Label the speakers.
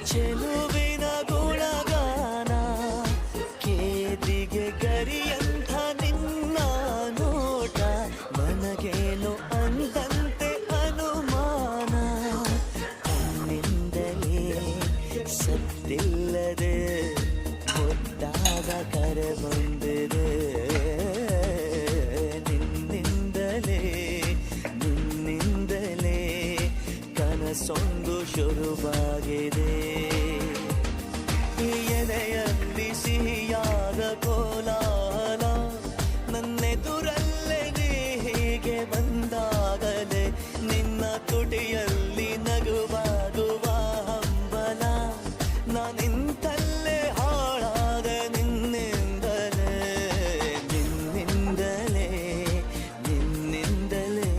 Speaker 1: ಚೆಲುವಿನ ಗುಣಗಾನ ಕೇದಿಗೆ ಗರಿಯಂಥ ನಿನ್ನ ನೋಟ ನನಗೇನು ಅಂದಂತೆ ಅನುಮಾನ ಕಣ್ಣಿಂದಲೇ ಸತ್ತಿಲ್ಲದೆ ಮುದ್ದಾದ ಕರೆ ಬಂದಿದೆ ನಿನ್ನಿಂದಲೇ ಕನಸೊಂದು ಶುರುವಾಗಿದೆ ಎದೆಯಲ್ಲಿ ಸಿಹಿಯಾದ ಕೋಲ